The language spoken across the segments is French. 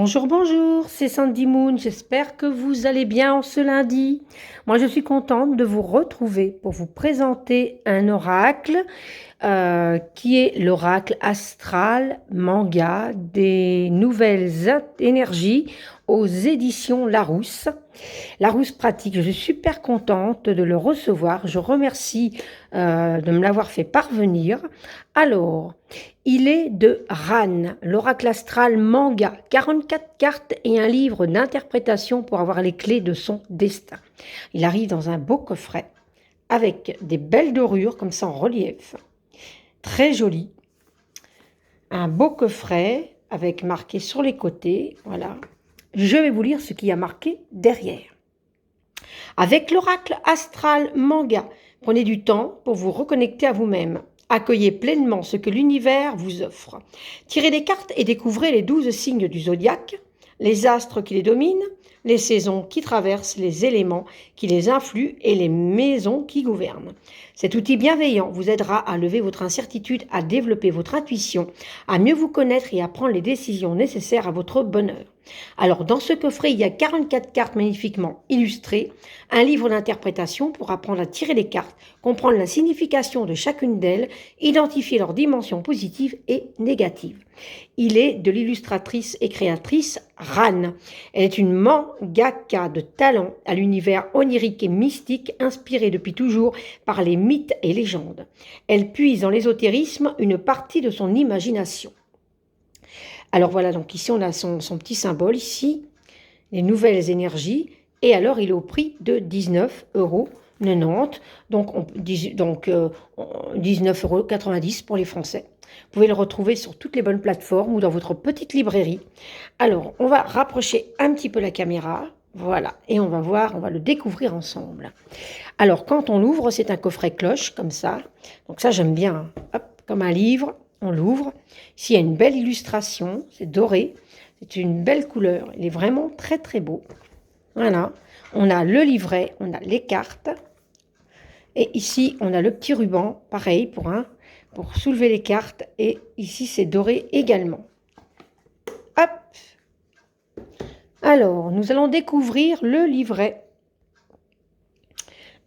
Bonjour, bonjour, c'est Sandy Moon, j'espère que vous allez bien en ce lundi. Moi, je suis contente de vous retrouver pour vous présenter un oracle qui est l'oracle astral manga des nouvelles énergies aux éditions Larousse. Larousse pratique, je suis super contente de le recevoir. Je remercie de me l'avoir fait parvenir. Alors, il est de Ran, l'oracle astral manga, 44 cartes et un livre d'interprétation pour avoir les clés de son destin. Il arrive dans un beau coffret avec des belles dorures comme ça en relief, très joli. Un beau coffret avec marqué sur les côtés, voilà. Je vais vous lire ce qu'il y a marqué derrière. Avec l'oracle astral manga, prenez du temps pour vous reconnecter à vous-même. Accueillez pleinement ce que l'univers vous offre. Tirez des cartes et découvrez les 12 signes du zodiaque, les astres qui les dominent, les saisons qui traversent, les éléments qui les influent et les maisons qui gouvernent. Cet outil bienveillant vous aidera à lever votre incertitude, à développer votre intuition, à mieux vous connaître et à prendre les décisions nécessaires à votre bonheur. Alors, dans ce coffret, il y a 44 cartes magnifiquement illustrées, un livre d'interprétation pour apprendre à tirer les cartes, comprendre la signification de chacune d'elles, identifier leurs dimensions positives et négatives. Il est de l'illustratrice et créatrice Ran. Elle est une mangaka de talent à l'univers onirique et mystique inspiré depuis toujours par les mythes et légendes. Elle puise dans l'ésotérisme une partie de son imagination. Alors voilà, donc ici on a son petit symbole ici, les nouvelles énergies, et alors il est au prix de 19,90 €, donc 19,90 € pour les Français. Vous pouvez le retrouver sur toutes les bonnes plateformes ou dans votre petite librairie. Alors, on va rapprocher un petit peu la caméra, voilà, et on va voir, on va le découvrir ensemble. Alors, quand on l'ouvre, c'est un coffret cloche, comme ça. Donc ça, j'aime bien, hop, comme un livre, on l'ouvre. Ici, il y a une belle illustration, c'est doré, c'est une belle couleur, il est vraiment très très beau. Voilà, on a le livret, on a les cartes, et ici, on a le petit ruban, pareil, pour soulever les cartes, et ici, c'est doré également. Hop! Alors, nous allons découvrir le livret.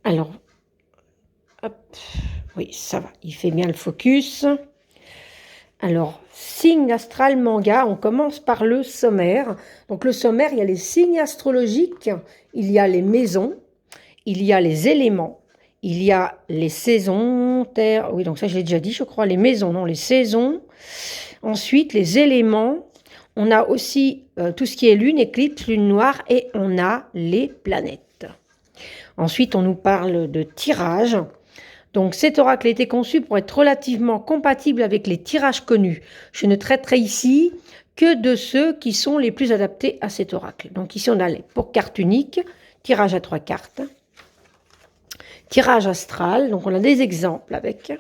Alors, hop, oui, ça va, il fait bien le focus. Alors, signe astral manga, on commence par le sommaire. Donc le sommaire, il y a les signes astrologiques, il y a les maisons, il y a les éléments, il y a les saisons, terre, oui, donc ça je l'ai déjà dit, je crois, les maisons, non, les saisons. Ensuite, les éléments, on a aussi tout ce qui est lune, éclipse, lune noire, et on a les planètes. Ensuite, on nous parle de tirage. Donc cet oracle a été conçu pour être relativement compatible avec les tirages connus. Je ne traiterai ici que de ceux qui sont les plus adaptés à cet oracle. Donc ici on a pour carte unique, tirage à 3 cartes, tirage astral, donc on a des exemples avec.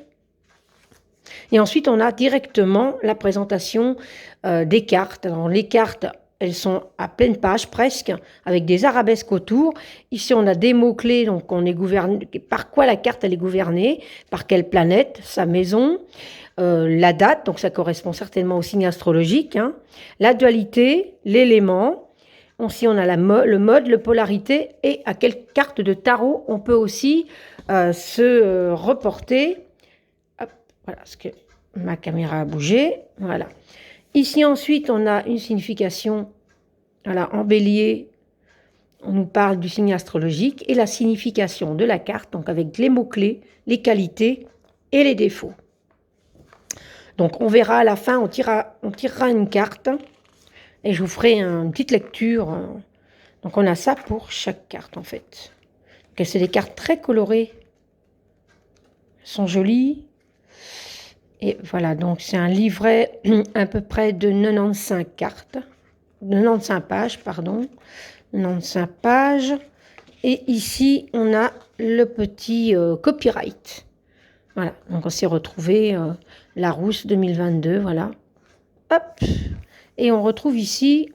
Et ensuite on a directement la présentation des cartes. Alors les cartes, elles sont à pleine page presque, avec des arabesques autour. Ici, on a des mots-clés, donc on est gouverné. Par quoi la carte elle est gouvernée? Par quelle planète? Sa maison? La date, donc ça correspond certainement au signe astrologique. Hein. La dualité, l'élément. Ici, on a le mode, la polarité et à quelle carte de tarot on peut aussi se reporter. Hop, voilà, parce que ma caméra a bougé. Voilà. Ici, ensuite, on a une signification, voilà, en bélier, on nous parle du signe astrologique et la signification de la carte, donc avec les mots-clés, les qualités et les défauts. Donc, on verra à la fin, on tirera une carte et je vous ferai une petite lecture. Donc, on a ça pour chaque carte, en fait. C'est des cartes très colorées. Elles sont jolies. Et voilà, donc c'est un livret à peu près de 95 cartes, 95 pages, pardon, 95 pages. Et ici, on a le petit copyright. Voilà, donc on s'est retrouvé Larousse 2022, voilà. Hop, et on retrouve ici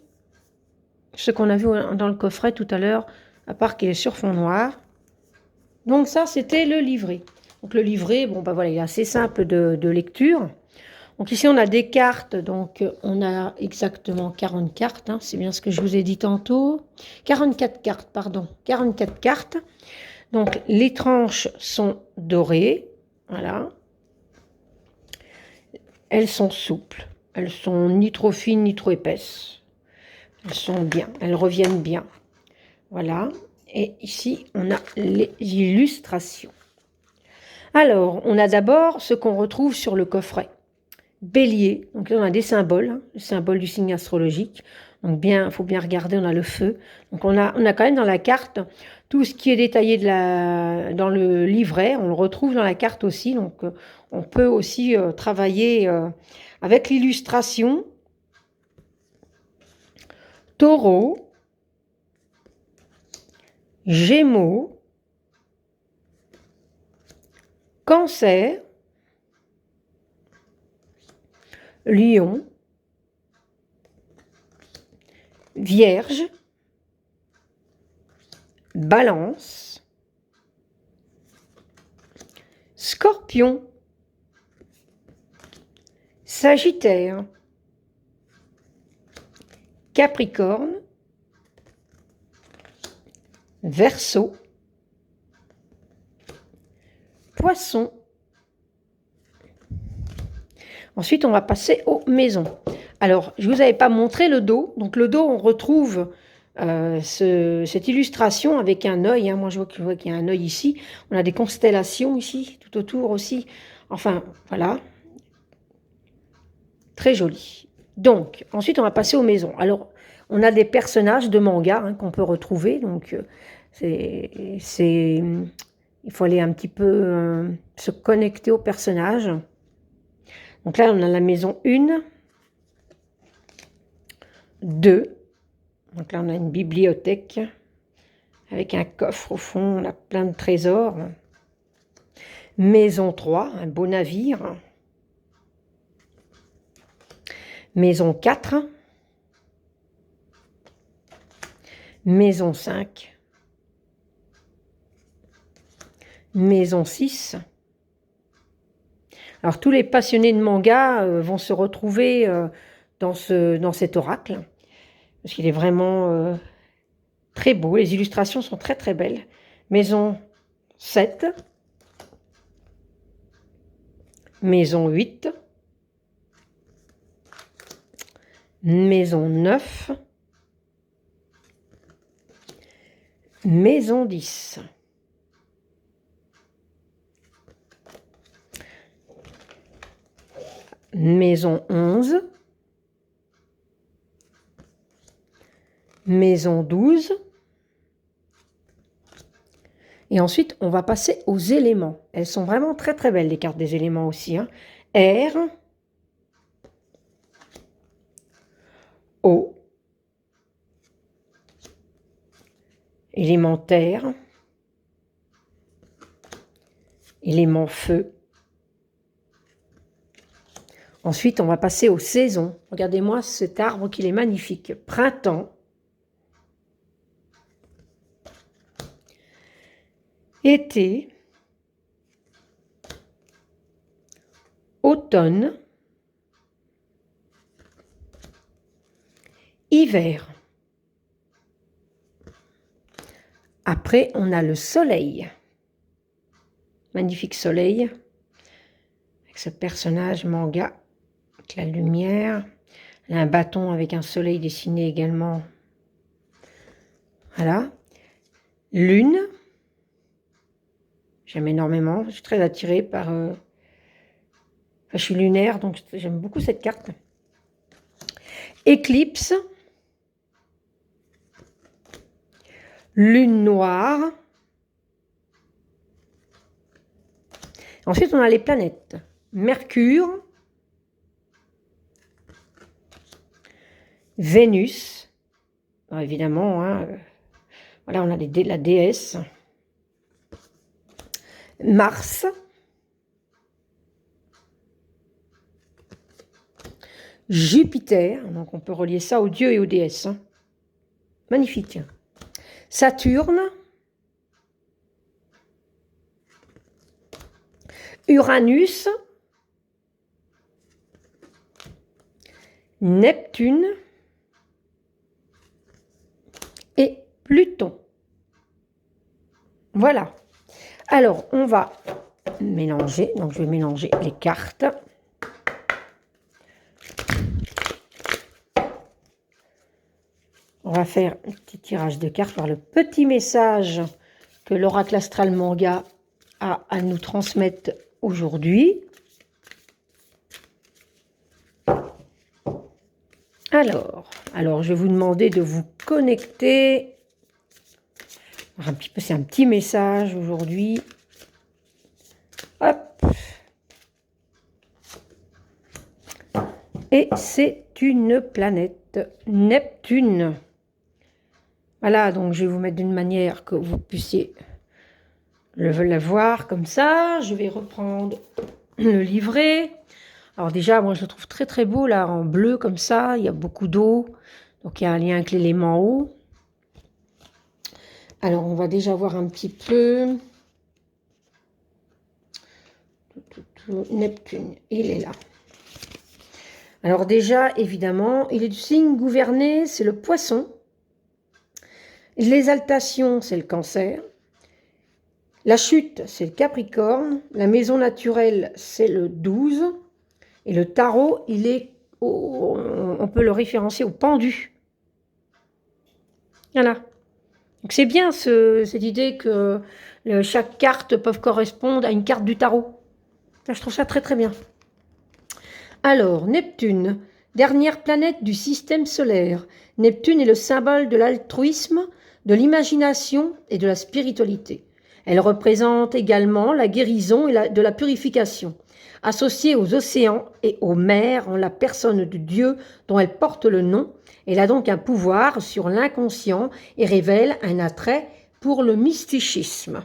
ce qu'on a vu dans le coffret tout à l'heure, à part qu'il est sur fond noir. Donc ça, c'était le livret. Donc le livret, bon, bah voilà, il est assez simple de lecture. Donc ici, on a des cartes, donc on a exactement 40 cartes, hein, c'est bien ce que je vous ai dit tantôt. 44 cartes, pardon, 44 cartes. Donc les tranches sont dorées, voilà. Elles sont souples, elles sont ni trop fines ni trop épaisses. Elles sont bien, elles reviennent bien. Voilà, et ici, on a les illustrations. Alors, on a d'abord ce qu'on retrouve sur le coffret. Bélier, donc là on a des symboles, hein, le symbole du signe astrologique. Donc il faut bien regarder, on a le feu. Donc on a quand même dans la carte tout ce qui est détaillé dans le livret, on le retrouve dans la carte aussi. Donc on peut aussi travailler avec l'illustration. Taureau, Gémeaux, Cancer, Lion, Vierge, Balance, Scorpion, Sagittaire, Capricorne, Verseau, Poisson. Ensuite, on va passer aux maisons. Alors, je ne vous avais pas montré le dos. Donc, le dos, on retrouve cette illustration avec un œil. Hein. Moi, je vois qu'il y a un œil ici. On a des constellations ici, tout autour aussi. Enfin, voilà. Très joli. Donc, ensuite, on va passer aux maisons. Alors, on a des personnages de manga hein, qu'on peut retrouver. Donc, il faut aller un petit peu se connecter aux personnages. Donc là, on a la maison 1, 2. Donc là, on a une bibliothèque avec un coffre au fond, on a plein de trésors. Maison 3, un beau navire. Maison 4. Maison 5. Maison 6. Alors, tous les passionnés de manga vont se retrouver dans cet oracle. Parce qu'il est vraiment très beau. Les illustrations sont très très belles. Maison 7. Maison 8. Maison 9. Maison 10. Maison 11. Maison 12. Et ensuite, on va passer aux éléments. Elles sont vraiment très très belles, les cartes des éléments aussi. Hein. Air, eau, élément terre, élément feu. Ensuite, on va passer aux saisons. Regardez-moi cet arbre qu'il est magnifique. Printemps, été, automne, hiver. Après, on a le soleil. Magnifique soleil. Avec ce personnage manga, avec la lumière. Elle a un bâton avec un soleil dessiné également. Voilà. Lune. J'aime énormément. Je suis très attirée par... je suis lunaire, donc j'aime beaucoup cette carte. Éclipse. Lune noire. Ensuite, on a les planètes. Mercure. Vénus. Alors, évidemment, hein, voilà, on a la déesse. Mars. Jupiter. Donc, on peut relier ça aux dieux et aux déesses. Hein. Magnifique. Saturne. Uranus. Neptune et Pluton. Voilà. Alors, on va mélanger. Donc, je vais mélanger les cartes. On va faire un petit tirage de cartes par le petit message que l'oracle astral manga a à nous transmettre aujourd'hui. Alors, je vais vous demander de vous connecter. Un petit peu, c'est un petit message aujourd'hui. Hop. Et c'est une planète, Neptune. Voilà, donc je vais vous mettre d'une manière que vous puissiez la voir comme ça. Je vais reprendre le livret. Alors déjà, moi je le trouve très très beau là, en bleu comme ça. Il y a beaucoup d'eau, donc il y a un lien avec l'élément eau. Alors on va déjà voir un petit peu. Neptune, il est là. Alors déjà, évidemment, il est du signe gouverné, c'est le Poisson. L'exaltation, c'est le Cancer. La chute, c'est le Capricorne. La maison naturelle, c'est le 12. Et le tarot, il est, on peut le référencier au pendu. Voilà. Donc c'est bien cette idée que chaque carte peut correspondre à une carte du tarot. Je trouve ça très très bien. Alors, Neptune, dernière planète du système solaire. Neptune est le symbole de l'altruisme, de l'imagination et de la spiritualité. Elle représente également la guérison et de la purification, associée aux océans et aux mers en la personne de Dieu dont elle porte le nom. Elle a donc un pouvoir sur l'inconscient et révèle un attrait pour le mysticisme.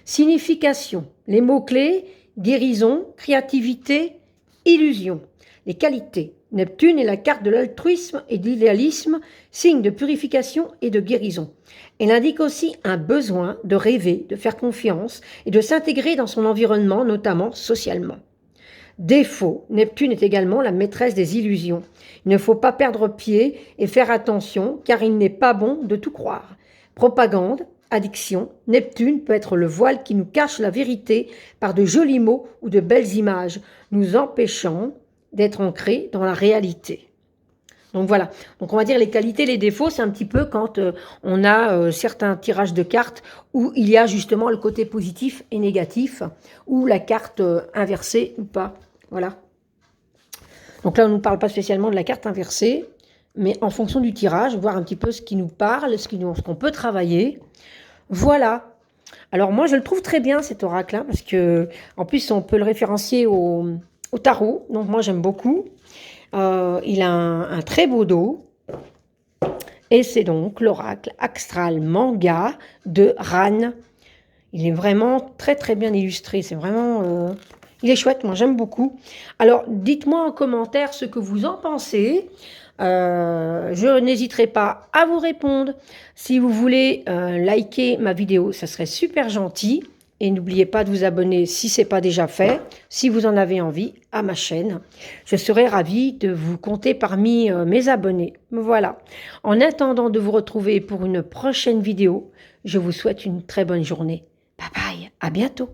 Signification, les mots-clés, guérison, créativité, illusion. Les qualités, Neptune est la carte de l'altruisme et de l'idéalisme, signe de purification et de guérison. Elle indique aussi un besoin de rêver, de faire confiance et de s'intégrer dans son environnement, notamment socialement. Défaut, Neptune est également la maîtresse des illusions. Il ne faut pas perdre pied et faire attention car il n'est pas bon de tout croire. Propagande, addiction, Neptune peut être le voile qui nous cache la vérité par de jolis mots ou de belles images, nous empêchant d'être ancrés dans la réalité. Donc voilà, donc on va dire les qualités, les défauts, c'est un petit peu quand on a certains tirages de cartes où il y a justement le côté positif et négatif, ou la carte inversée ou pas. Voilà. Donc là, on ne nous parle pas spécialement de la carte inversée, mais en fonction du tirage, voir un petit peu ce qui nous parle, ce qu'on peut travailler. Voilà. Alors moi, je le trouve très bien cet oracle, hein, parce que en plus, on peut le référencier au tarot. Donc moi, j'aime beaucoup. Il a un très beau dos. Et c'est donc l'oracle astral manga de Ran. Il est vraiment très très bien illustré. C'est vraiment... il est chouette, moi j'aime beaucoup. Alors dites-moi en commentaire ce que vous en pensez. Je n'hésiterai pas à vous répondre. Si vous voulez liker ma vidéo, ça serait super gentil. Et n'oubliez pas de vous abonner si ce n'est pas déjà fait, si vous en avez envie, à ma chaîne. Je serai ravie de vous compter parmi mes abonnés. Voilà. En attendant de vous retrouver pour une prochaine vidéo, je vous souhaite une très bonne journée. Bye bye, à bientôt.